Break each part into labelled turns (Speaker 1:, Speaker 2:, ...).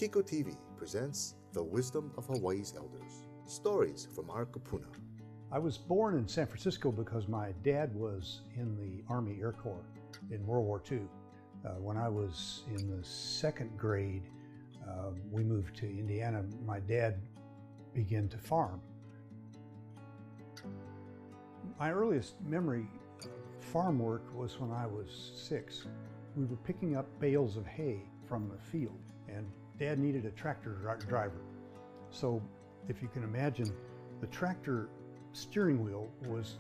Speaker 1: KIKU TV presents The Wisdom of Hawaii's Elders, stories from our kupuna.
Speaker 2: I was born in San Francisco because my dad was in the Army Air Corps in World War II. When I was in the second grade, we moved to Indiana. My dad began to farm. My earliest memory of farm work was when I was 6. We were picking up bales of hay from the field, and Dad needed a tractor driver. So if you can imagine, the tractor steering wheel was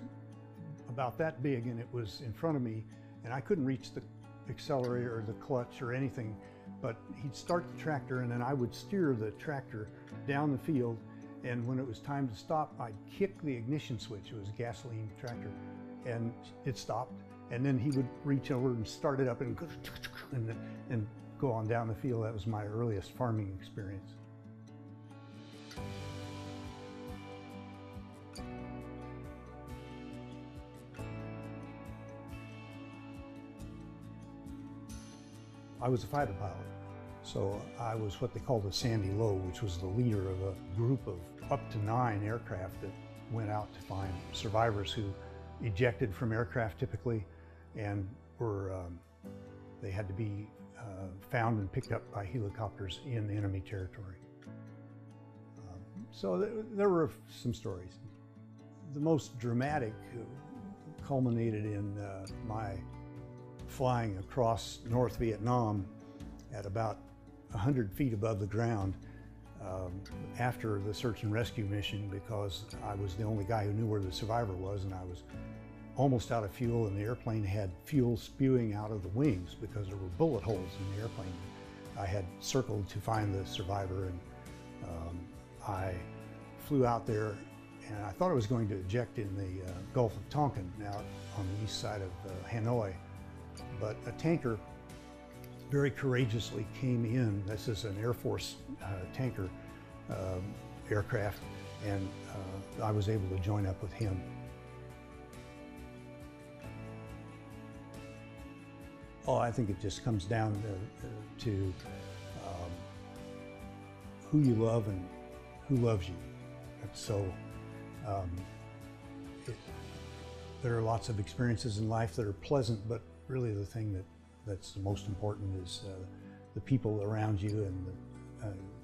Speaker 2: about that big, and it was in front of me, and I couldn't reach the accelerator or the clutch or anything, but he'd start the tractor, and then I would steer the tractor down the field, and when it was time to stop, I'd kick the ignition switch. It was a gasoline tractor, and it stopped, and then he would reach over and start it up and go on down the field. That was my earliest farming experience. I was a fighter pilot, so I was what they called a Sandy Low, which was the leader of a group of up to 9 aircraft that went out to find survivors who ejected from aircraft typically, and they had to be found and picked up by helicopters in enemy territory. So there were some stories. The most dramatic culminated in my flying across North Vietnam at about 100 feet above the ground after the search and rescue mission, because I was the only guy who knew where the survivor was, and I was almost out of fuel, and the airplane had fuel spewing out of the wings because there were bullet holes in the airplane. I had circled to find the survivor, and I flew out there, and I thought I was going to eject in the Gulf of Tonkin out on the east side of Hanoi, but a tanker very courageously came in. This is an Air Force tanker aircraft, and I was able to join up with him. Oh, I think it just comes down to who you love and who loves you. So there are lots of experiences in life that are pleasant, but really the thing that's the most important is the people around you and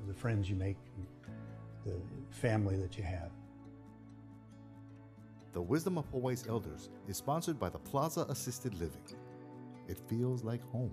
Speaker 2: the friends you make, and the family that you have.
Speaker 1: The Wisdom of Hawaii's Elders is sponsored by the Plaza Assisted Living. It feels like home.